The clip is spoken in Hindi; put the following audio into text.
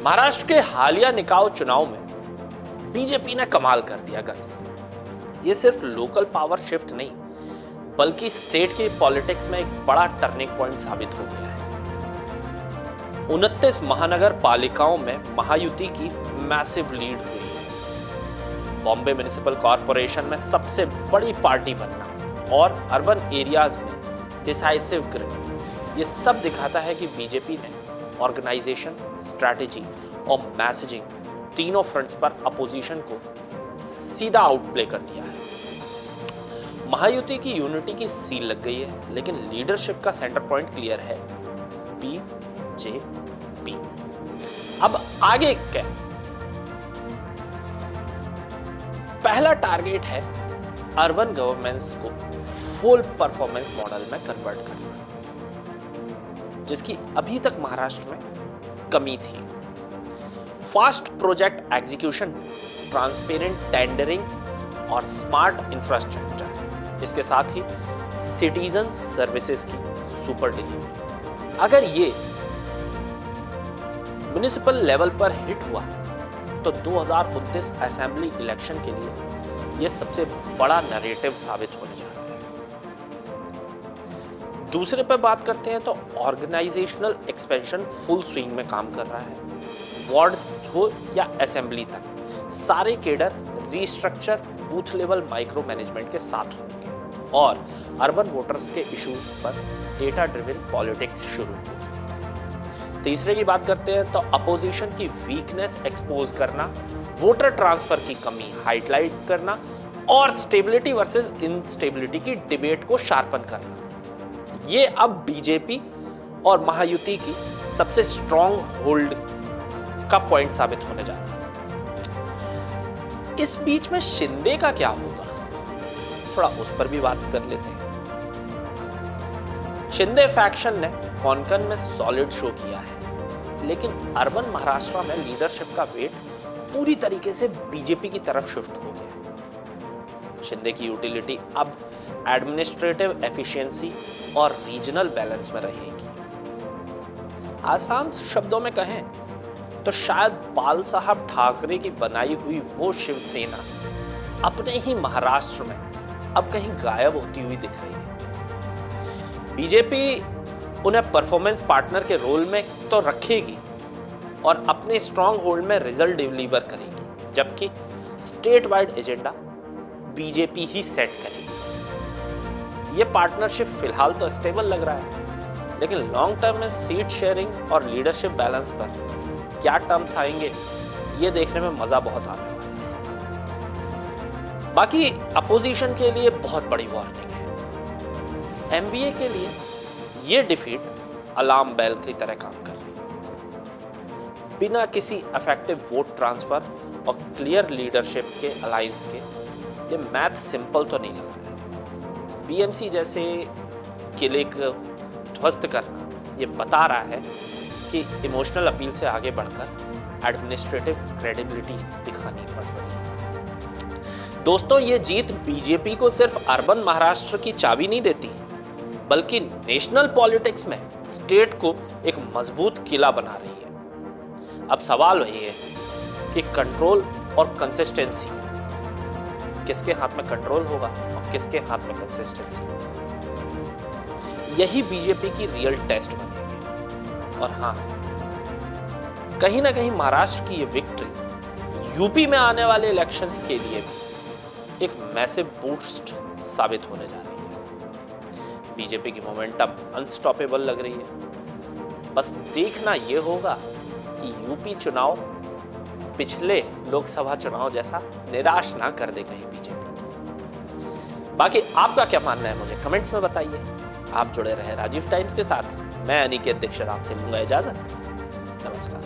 महाराष्ट्र के हालिया निकाय चुनाव में बीजेपी ने कमाल कर दिया गाइस। ये सिर्फ लोकल पावर शिफ्ट नहीं बल्कि स्टेट की पॉलिटिक्स में एक बड़ा टर्निंग पॉइंट साबित हो गया है। 29 महानगर पालिकाओं में महायुति की मैसिव लीड हुई है। बॉम्बे म्युनिसिपल कॉरपोरेशन में सबसे बड़ी पार्टी बनना और अर्बन एरियाज में डिसाइसिव ग्रिप, ये सब दिखाता है कि बीजेपी ने ऑर्गेनाइजेशन, स्ट्रैटेजी और मैसेजिंग तीनों फ्रंट्स पर अपोजिशन को सीधा आउटप्ले कर दिया है। महायुति की यूनिटी की सील लग गई है, लेकिन लीडरशिप का सेंटर पॉइंट क्लियर है, बीजेपी। अब आगे क्या? पहला टारगेट है अर्बन गवर्नेंस को फुल परफॉर्मेंस मॉडल में कन्वर्ट करना, जिसकी अभी तक महाराष्ट्र में कमी थी। Fast project execution, transparent tendering और स्मार्ट इंफ्रास्ट्रक्चर, इसके साथ ही सिटीजन सर्विसेज की सुपर डिलीवरी। अगर ये म्युनिसिपल लेवल पर हिट हुआ तो 2029 असेंबली इलेक्शन के लिए यह सबसे बड़ा नैरेटिव साबित होने जा रहा है। दूसरे पर बात करते हैं तो ऑर्गेनाइजेशनल एक्सपेंशन फुल स्विंग में काम कर रहा है। वार्ड्स हो या असेंबली तक सारे cadre restructure, booth level micro management के साथ होंगे और अर्बन वोटर्स के इश्यूज पर डेटा ड्रिवन पॉलिटिक्स शुरू होगी। तीसरे की बात करते हैं तो अपोजिशन की वीकनेस एक्सपोज करना, वोटर ट्रांसफर की कमी हाईलाइट करना और स्टेबिलिटी वर्सेस इनस्टेबिलिटी की डिबेट को शार्पन करना, ये अब बीजेपी और महायुति की सबसे स्ट्रॉन्ग होल्ड का पॉइंट साबित होने जा रहा है। इस बीच में शिंदे का क्या होगा, थोड़ा उस पर भी बात कर लेते हैं। शिंदे फैक्शन ने कोंकण में सॉलिड शो किया है, लेकिन अर्बन महाराष्ट्र में लीडरशिप का वेट पूरी तरीके से बीजेपी की तरफ शिफ्ट हो गया। शिंदे की यूटिलिटी अब एडमिनिस्ट्रेटिव एफिशिएंसी और रीजनल बैलेंस में रहेगी। आसान शब्दों में कहें तो शायद बाल साहब ठाकरे की बनाई हुई वो शिवसेना अपने ही महाराष्ट्र में अब कहीं गायब होती हुई दिख रही है। बीजेपी उन्हें परफॉर्मेंस पार्टनर के रोल में तो रखेगी और अपने स्ट्रॉन्ग होल्ड में रिजल्ट डिलीवर करेगी, जबकि स्टेट वाइड एजेंडा बीजेपी ही सेट करेगी। यह पार्टनरशिप फिलहाल तो स्टेबल लग रहा है, लेकिन लॉन्ग टर्म में सीट शेयरिंग और लीडरशिप बैलेंस पर क्या टर्म्स आएंगे, ये देखने में मजा बहुत आने वाला है। बाकी अपोजिशन के लिए बहुत बड़ी वार्निंग है। एमबीए के लिए ये डिफीट अलार्म बेल की तरह काम कर रही है। बिना किसी इफेक्टिव वोट ट्रांसफर और क्लियर लीडरशिप के अलायंस के ये मैथ सिंपल तो नहीं लग रहा है। बीएमसी जैसे किले को ध्वस्त करना ये बता रहा है कि इमोशनल अपील से आगे बढ़कर एडमिनिस्ट्रेटिव क्रेडिबिलिटी दिखानी पड़ रही है। दोस्तों, ये जीत बीजेपी को सिर्फ अर्बन महाराष्ट्र की चाबी नहीं देती, बल्कि नेशनल पॉलिटिक्स में स्टेट को एक मजबूत किला बना रही है। अब सवाल वही है कि कंट्रोल और कंसिस्टेंसी, किसके हाथ में कंट्रोल होगा और किसके हाथ में कंसिस्टेंसी। यही बीजेपी की रियल टेस्ट बनेगी। और हाँ, कहीं ना कहीं महाराष्ट्र की ये विक्ट्री यूपी में आने वाले इलेक्शंस के लिए भी एक मैसिव बूस्ट साबित होने जा रही है। बीजेपी की मोमेंटम अनस्टॉपेबल लग रही है। बस देखना यह होगा कि यूपी चुनाव पिछले लोकसभा चुनाव जैसा निराश ना कर दे कहीं बीजेपी। बाकी आपका क्या मानना है, मुझे कमेंट्स में बताइए। आप जुड़े रहे राजीव टाइम्स के साथ। मैं अनिकेत दीक्षित आपसे लूंगा इजाजत। नमस्कार।